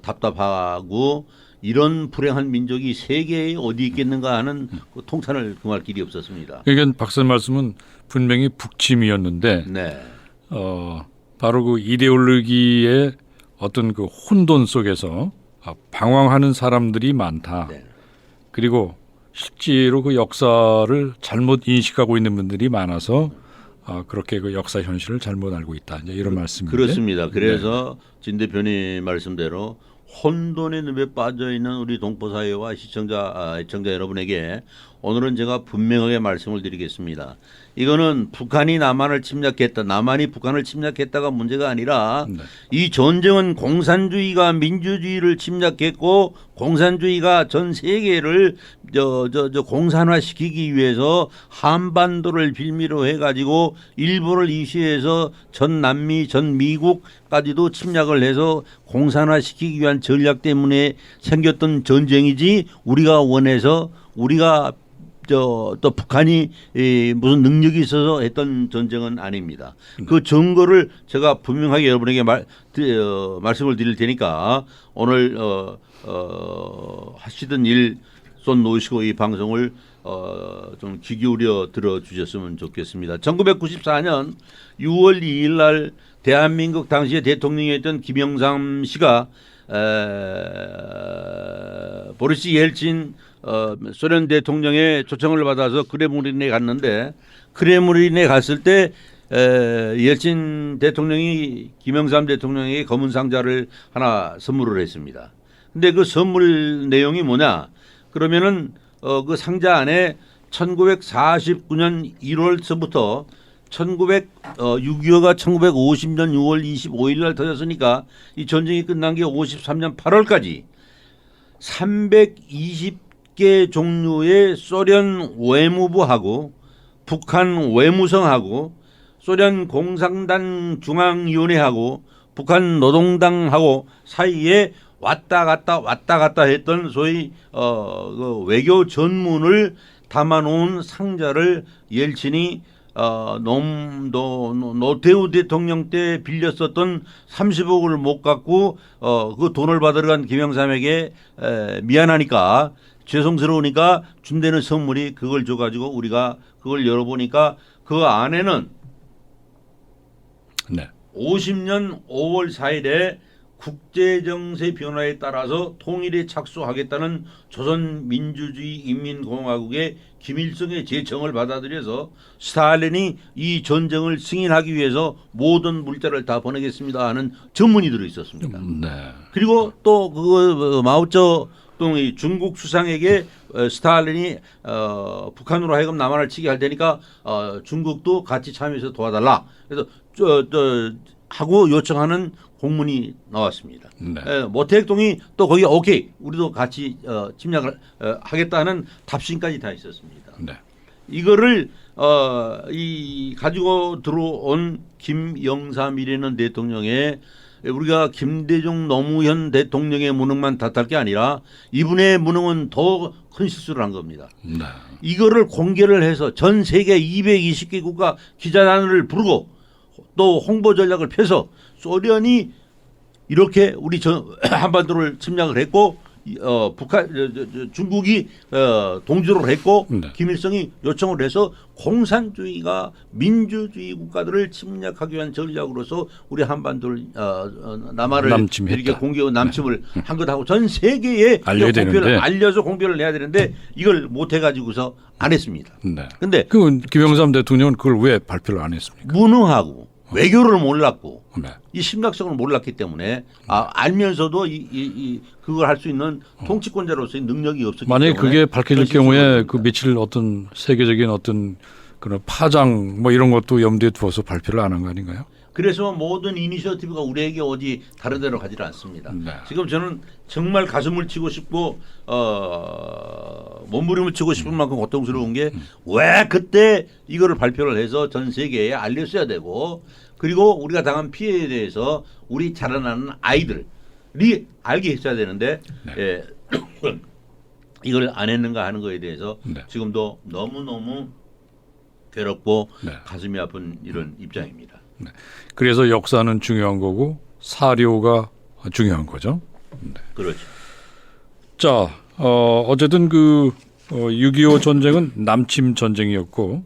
답답하고 이런 불행한 민족이 세계에 어디 있겠는가 하는 그 통탄을 금할 길이 없었습니다. 그러니까 박사님 말씀은 분명히 북침이었는데 네. 바로 그 이데올로기의 어떤 그 혼돈 속에서 방황하는 사람들이 많다. 네. 그리고 실제로 그 역사를 잘못 인식하고 있는 분들이 많아서 그렇게 그 역사 현실을 잘못 알고 있다. 이제 이런 말씀인데. 그렇습니다. 그래서 진 대표님 말씀대로 혼돈의 늪에 빠져 있는 우리 동포 사회와 애청자 여러분에게 오늘은 제가 분명하게 말씀을 드리겠습니다. 이거는 북한이 남한을 침략했다, 남한이 북한을 침략했다가 문제가 아니라 네. 이 전쟁은 공산주의가 민주주의를 침략했고 공산주의가 전 세계를 공산화시키기 위해서 한반도를 빌미로 해가지고 일본을 이시해서 전 남미, 전 미국까지도 침략을 해서 공산화시키기 위한 전략 때문에 생겼던 전쟁이지 우리가 원해서 우리가 또 북한이 무슨 능력이 있어서 했던 전쟁은 아닙니다. 그 증거를 제가 분명하게 여러분에게 말씀을 드릴 테니까 오늘 하시던 일 손 놓으시고 이 방송을 좀 귀 기울여 들어주셨으면 좋겠습니다. 1994년 6월 2일 날 대한민국 당시의 대통령이었던 김영삼 씨가 보리스 옐친 소련 대통령의 초청을 받아서 크레므린에 갔는데 크레므린에 갔을 때 옐친 대통령이 김영삼 대통령에게 검은 상자를 하나 선물을 했습니다. 근데 그 선물 내용이 뭐냐? 그러면은 그 상자 안에 1949년 1월서부터 6.25가 1950년 6월 25일 날 터졌으니까 이 전쟁이 끝난 게 53년 8월까지 320개 종류의 소련 외무부하고 북한 외무성하고 소련 공산당 중앙위원회하고 북한 노동당하고 사이에 왔다 갔다 했던 소위 그 외교 전문을 담아놓은 상자를 옐친이 노태우 대통령 때 빌렸었던 30억을 못 갖고 그 돈을 받으러 간 김영삼에게 미안하니까 죄송스러우니까 준다는 선물이 그걸 줘가지고 우리가 그걸 열어보니까 그 안에는 네. 50년 5월 4일에 국제정세 변화에 따라서 통일에 착수하겠다는 조선민주주의인민공화국의 김일성의 제청을 받아들여서 스탈린이 이 전쟁을 승인하기 위해서 모든 물자를 다 보내겠습니다 하는 전문이 들어 있었습니다. 네. 그리고 또 그 마오쩌둥이 중국 수상에게 스탈린이 북한으로 하여금 남한을 치게 할 테니까 중국도 같이 참여해서 도와달라. 그래서 하고 요청하는 공문이 나왔습니다. 네. 모택동이 또 거기 오케이 우리도 같이 침략을 하겠다는 답신까지 다 있었습니다. 네. 이거를 이 가지고 들어온 김영삼이라는 대통령의 우리가 김대중 노무현 대통령의 무능만 탓할 게 아니라 이분의 무능은 더 큰 실수를 한 겁니다. 네. 이거를 공개를 해서 전 세계 220개 국가 기자단을 부르고 또 홍보 전략을 펴서 소련이 이렇게 우리 한반도를 침략을 했고 중국이 동조를 했고 네. 김일성이 요청을 해서 공산주의가 민주주의 국가들을 침략하기 위한 전략으로서 우리 한반도를 남한을 남침했다. 이렇게 공격 남침을 한 것하고 전 세계에 알려야 되는데. 알려서 공표를 해야 되는데 이걸 못 해가지고서 안 했습니다. 네. 근데 그 김영삼 대통령은 그걸 왜 발표를 안 했습니까? 무능하고 외교를 몰랐고 네. 이 심각성을 몰랐기 때문에 알면서도 그걸 할 수 있는 통치권자로서의 능력이 없었기 만약에 때문에 그게 밝혀질 그런 경우에 실수를 그 미칠 어떤 세계적인 어떤 그런 파장 뭐 이런 것도 염두에 두어서 발표를 안 한 거 아닌가요? 그래서 모든 이니셔티브가 우리에게 오지 다른 데로 가지를 않습니다. 네. 지금 저는 정말 가슴을 치고 싶고 몸부림을 치고 싶은 만큼 고통스러운 게 왜 그때 이거를 발표를 해서 전 세계에 알렸어야 되고 그리고 우리가 당한 피해에 대해서 우리 자라나는 아이들이 알게 했어야 되는데 네. 이걸 안 했는가 하는 거에 대해서 네. 지금도 너무너무 괴롭고 네. 가슴이 아픈 이런 입장입니다. 네. 그래서 역사는 중요한 거고 사료가 중요한 거죠. 네. 그렇죠. 자, 어쨌든 그 6.25 전쟁은 남침 전쟁이었고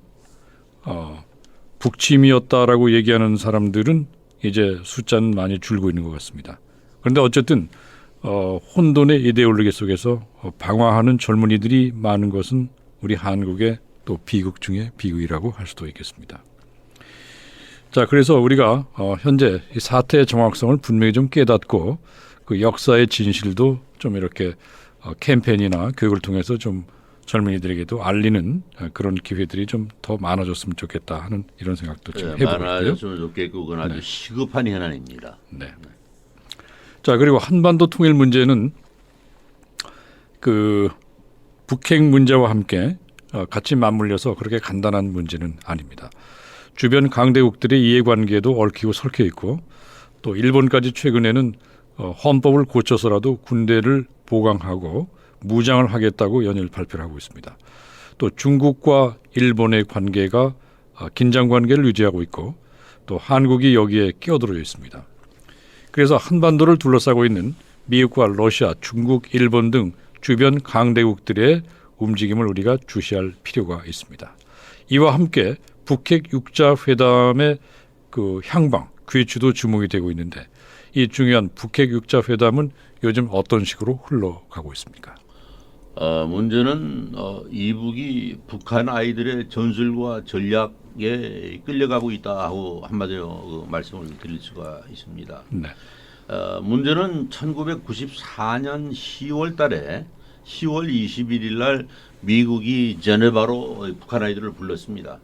북침이었다라고 얘기하는 사람들은 이제 숫자는 많이 줄고 있는 것 같습니다. 그런데 어쨌든 혼돈의 이데올로기 속에서 방황하는 젊은이들이 많은 것은 우리 한국의 또 비극 중에 비극이라고 할 수도 있겠습니다. 자, 그래서 우리가 현재 이 사태의 정확성을 분명히 좀 깨닫고 그 역사의 진실도 좀 이렇게 캠페인이나 교육을 통해서 좀 젊은이들에게도 알리는 그런 기회들이 좀 더 많아졌으면 좋겠다 하는 이런 생각도 좀 해보고요. 많아졌으면 좋겠고 그건 아주 시급한 현안입니다. 네. 자, 그리고 한반도 통일 문제는 그 북핵 문제와 함께 같이 맞물려서 그렇게 간단한 문제는 아닙니다. 주변 강대국들의 이해관계도 얽히고 설켜 있고 또 일본까지 최근에는 헌법을 고쳐서라도 군대를 보강하고 무장을 하겠다고 연일 발표를 하고 있습니다. 또 중국과 일본의 관계가 긴장 관계를 유지하고 있고 또 한국이 여기에 끼어들어 있습니다. 그래서 한반도를 둘러싸고 있는 미국과 러시아, 중국, 일본 등 주변 강대국들의 움직임을 우리가 주시할 필요가 있습니다. 이와 함께 북핵 6자 회담의 그 향방, 귀추도 주목이 되고 있는데 이 중요한 북핵 6자 회담은 요즘 어떤 식으로 흘러가고 있습니까? 문제는 이북이 북한 아이들의 전술과 전략에 끌려가고 있다 하고 한마디로 말씀을 드릴 수가 있습니다. 네. 문제는 1994년 10월 달에 10월 21일 날 미국이 제네바로 북한 아이들을 불렀습니다.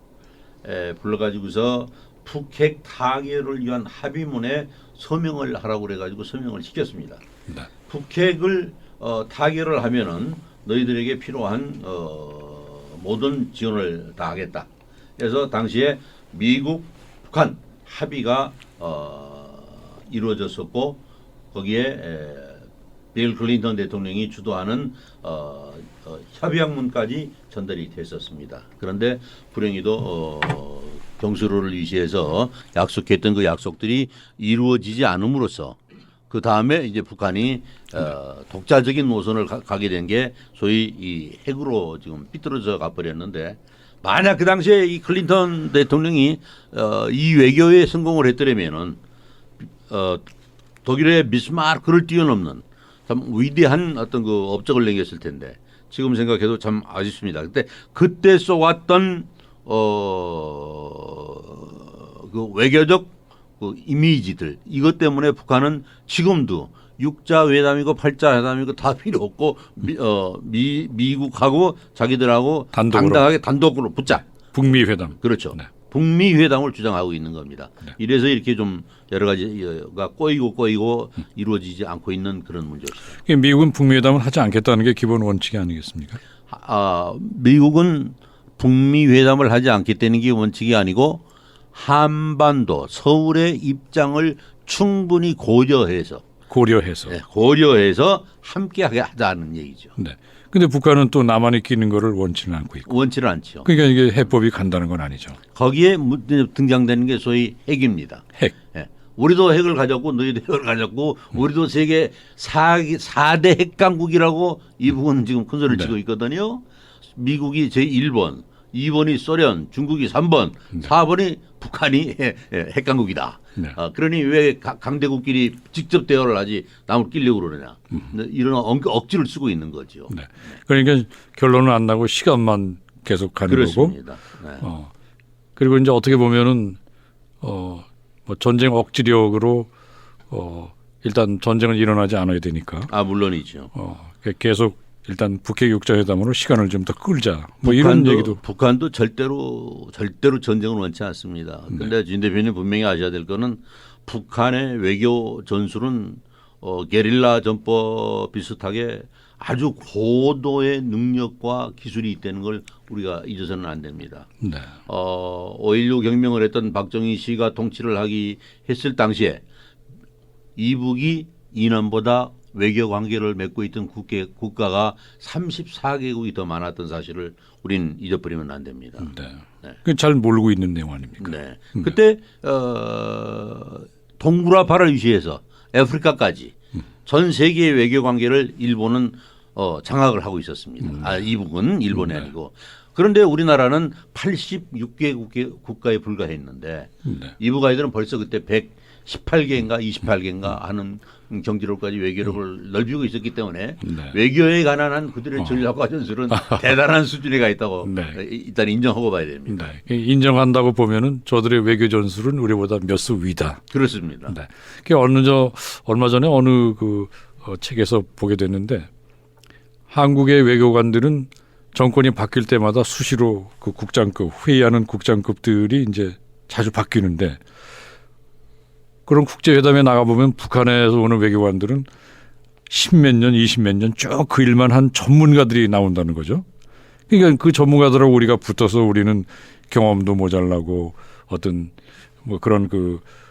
불러가지고서 북핵 타결을 위한 합의문에 서명을 하라고 그래가지고 서명을 시켰습니다. 네. 북핵을 타결을 하면은 너희들에게 필요한 모든 지원을 다 하겠다. 그래서 당시에 미국, 북한 합의가 이루어졌었고 거기에 빌 클린턴 대통령이 주도하는 협약문까지 전달이 됐었습니다. 그런데 불행히도 경수로를 위시해서 약속했던 그 약속들이 이루어지지 않음으로써 그 다음에 이제 북한이 독자적인 노선을 가게 된 게 소위 이 핵으로 지금 삐뚤어져 가버렸는데 만약 그 당시에 이 클린턴 대통령이 이 외교에 성공을 했더라면은 독일의 비스마르크를 뛰어넘는 참 위대한 어떤 그 업적을 남겼을 텐데 지금 생각해도 참 아쉽습니다. 그때 쏘았던 그 외교적 그 이미지들 이것 때문에 북한은 지금도 6자 회담이고 8자 회담이고 다 필요 없고 미국하고 자기들하고 당당하게 단독으로 붙자. 북미 회담. 그렇죠. 네. 북미 회담을 주장하고 있는 겁니다. 네. 이래서 이렇게 좀 여러 가지가 꼬이고 이루어지지 않고 있는 그런 문제입니다. 미국은 북미 회담을 하지 않겠다는 게 기본 원칙이 아니겠습니까? 미국은 북미 회담을 하지 않겠다는 게 원칙이 아니고 한반도 서울의 입장을 충분히 고려해서 함께 하자는 얘기죠. 네. 근데 북한은 또 남한이 끼는 거를 원치는 않고 있고. 원치는 않죠. 그러니까 이게 해법이 간다는 건 아니죠. 거기에 등장되는 게 소위 핵입니다. 핵. 예. 우리도 핵을 가졌고 너희도 핵을 가졌고 우리도 세계 4대 핵강국이라고 이북은 지금 큰 소리를 치고 있거든요. 미국이 제1번, 2번이 소련, 중국이 3번, 4번이 북한이 핵강국이다. 네. 그러니 왜 강대국끼리 직접 대화를 하지 남을 끼려고 그러냐. 이런 억지를 쓰고 있는 거죠. 네. 그러니까 결론은 안 나고 시간만 계속 가는 그렇습니다. 거고. 네. 그리고 이제 어떻게 보면은 뭐 전쟁 억지력으로 일단 전쟁은 일어나지 않아야 되니까. 물론이죠. 계속 일단 북핵 6자 회담으로 시간을 좀 더 끌자. 뭐 이런 얘기도. 북한도 절대로 전쟁을 원치 않습니다. 그런데 진 대표님 분명히 아셔야 될 거는 북한의 외교 전술은 게릴라 전법 비슷하게 아주 고도의 능력과 기술이 있다는 걸 우리가 잊어서는 안 됩니다. 네. 5.16 혁명을 했던 박정희 씨가 통치를 했을 당시에 이북이 이남보다 외교 관계를 맺고 있던 국가가 34개국이 더 많았던 사실을 우리는 잊어버리면 안 됩니다. 네. 네. 잘 모르고 있는 내용 아닙니까? 네. 그때 동굴화파를 유지해서 아프리카까지 전 세계의 외교 관계를 일본은 장악을 하고 있었습니다. 이북은 일본이 아니고. 그런데 우리나라는 86개 국가에 불과했는데 이북 아이들은 벌써 그때 18개인가 28개인가 하는 경지로까지 외교력을 넓히고 있었기 때문에 네. 외교에 관한 한 그들의 전략과 전술은 대단한 수준에 가 있다고 네. 일단 인정하고 봐야 됩니다. 네. 인정한다고 보면은 저들의 외교 전술은 우리보다 몇 수 위다. 그렇습니다. 네. 얼마 전에 어느 책에서 보게 됐는데 한국의 외교관들은 정권이 바뀔 때마다 수시로 그 국장급 회의하는 국장급들이 이제 자주 바뀌는데 그런 국제회담에 나가보면 북한에서 오는 외교관들은 10몇 년, 20몇 년 쭉 그 일만 한 전문가들이 나온다는 거죠. 그러니까 그 전문가들하고 우리가 붙어서 우리는 경험도 모자라고 어떤 뭐 그런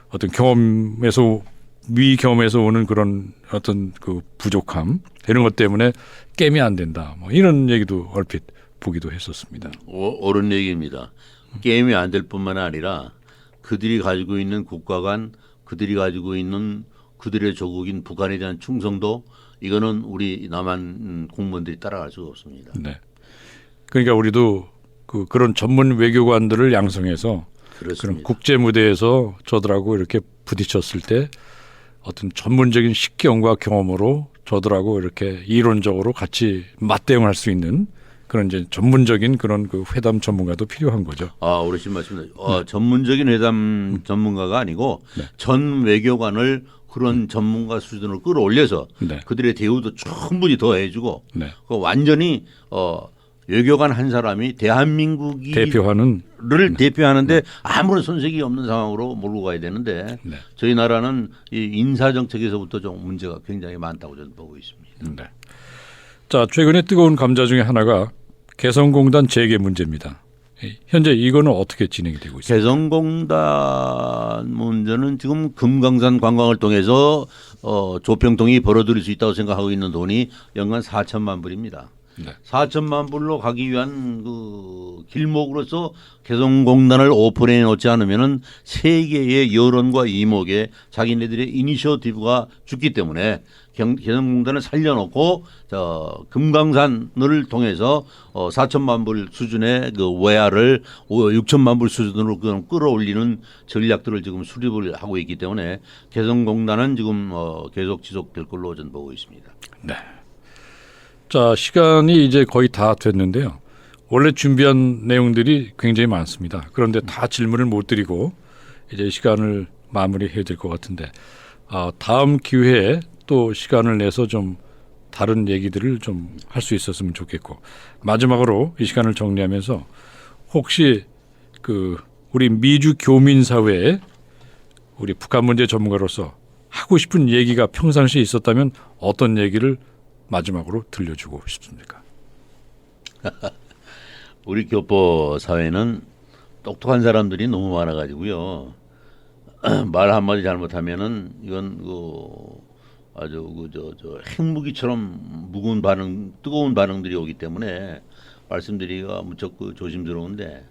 어떤 경험에서 경험에서 오는 그런 어떤 그 부족함 이런 것 때문에 게임이 안 된다. 뭐 이런 얘기도 얼핏 보기도 했었습니다. 옳은 얘기입니다. 게임이 안 될 뿐만 아니라 그들이 가지고 있는 국가 간 그들이 가지고 있는 그들의 조국인 북한에 대한 충성도 이거는 우리 남한 공무원들이 따라갈 수가 없습니다. 네. 그러니까 우리도 그런 전문 외교관들을 양성해서 그렇습니다. 그런 국제 무대에서 저들하고 이렇게 부딪혔을 때 어떤 전문적인 식견과 경험으로 저들하고 이렇게 이론적으로 같이 맞대응할 수 있는 그런 이제 전문적인 그런 그 회담 전문가도 필요한 거죠. 옳으신 말씀입니다. 전문적인 회담 전문가가 아니고 네. 전 외교관을 그런 전문가 수준으로 끌어올려서 네. 그들의 대우도 충분히 더 해주고 네. 완전히 외교관 한 사람이 대한민국이 대표하는 를 대표하는데 아무런 손색이 없는 상황으로 몰고 가야 되는데 네. 저희 나라는 이 인사 정책에서부터 좀 문제가 굉장히 많다고 저는 보고 있습니다. 네. 자, 최근에 뜨거운 감자 중에 하나가 개성공단 재개 문제입니다. 현재 이거는 어떻게 진행이 되고 있습니까? 개성공단 문제는 지금 금강산 관광을 통해서 조평통이 벌어들일 수 있다고 생각하고 있는 돈이 연간 4천만 불입니다. 네. 4천만 불로 가기 위한 그 길목으로서 개성공단을 오픈해 놓지 않으면은 세계의 여론과 이목에 자기네들의 이니셔티브가 죽기 때문에 개성공단을 살려놓고 금강산을 통해서 4천만 불 수준의 그 외화를 6천만 불 수준으로 끌어올리는 전략들을 지금 수립을 하고 있기 때문에 개성공단은 지금 계속 지속될 걸로 저는 보고 있습니다. 네. 자, 시간이 이제 거의 다 됐는데요. 원래 준비한 내용들이 굉장히 많습니다. 그런데 다 질문을 못 드리고 이제 시간을 마무리해야 될 것 같은데 다음 기회에 또 시간을 내서 좀 다른 얘기들을 좀 할 수 있었으면 좋겠고 마지막으로 이 시간을 정리하면서 혹시 우리 미주 교민 사회에 우리 북한 문제 전문가로서 하고 싶은 얘기가 평상시에 있었다면 어떤 얘기를 마지막으로 들려주고 싶습니까? 우리 교포 사회는 똑똑한 사람들이 너무 많아가지고요. 말 한마디 잘못하면은 이건 아주 핵무기처럼 무거운 반응, 뜨거운 반응들이 오기 때문에 말씀드리기가 무척 조심스러운데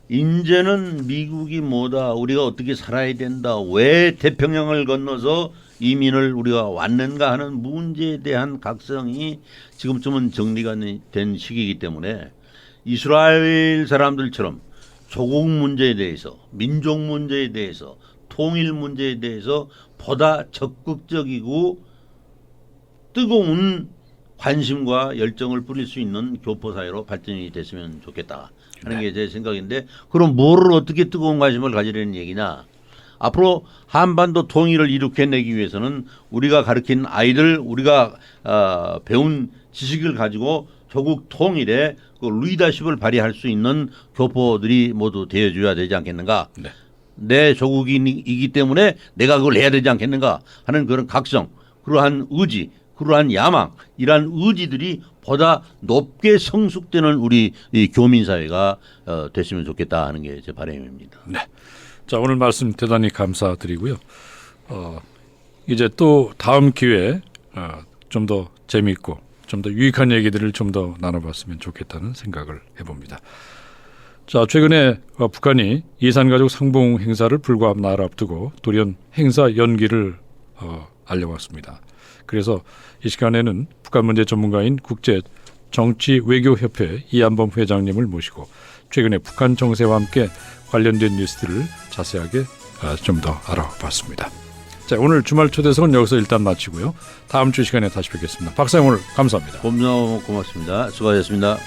이제는 미국이 뭐다, 우리가 어떻게 살아야 된다, 왜 태평양을 건너서 이민을 우리가 왔는가 하는 문제에 대한 각성이 지금쯤은 정리가 된 시기이기 때문에 이스라엘 사람들처럼 조국 문제에 대해서, 민족 문제에 대해서, 통일 문제에 대해서 보다 적극적이고 뜨거운 관심과 열정을 뿌릴 수 있는 교포사회로 발전이 됐으면 좋겠다 하는 게 제 생각인데, 그럼 뭐를 어떻게 뜨거운 관심을 가지려는 얘기냐. 앞으로 한반도 통일을 이룩해내기 위해서는 우리가 가르친 아이들, 우리가 배운 지식을 가지고 조국 통일에 그 리더십을 발휘할 수 있는 교포들이 모두 되어줘야 되지 않겠는가. 네. 내 조국이기 때문에 내가 그걸 해야 되지 않겠는가 하는 그런 각성, 그러한 의지, 그러한 야망, 이러한 의지들이 보다 높게 성숙되는 우리 이 교민사회가 됐으면 좋겠다 하는 게 제 바람입니다. 네. 자, 오늘 말씀 대단히 감사드리고요. 이제 또 다음 기회에 좀 더 재미있고 좀 더 유익한 얘기들을 좀 더 나눠봤으면 좋겠다는 생각을 해봅니다. 자, 최근에 북한이 이산가족 상봉 행사를 불과 나흘 앞두고 돌연 행사 연기를 알려왔습니다. 그래서 이 시간에는 북한 문제 전문가인 국제 정치 외교협회 이한범 회장님을 모시고 최근에 북한 정세와 함께 관련된 뉴스들을 자세하게 좀 더 알아봤습니다. 자, 오늘 주말 초대석은 여기서 일단 마치고요. 다음 주 시간에 다시 뵙겠습니다. 박사님 오늘 감사합니다. 고맙습니다. 수고하셨습니다.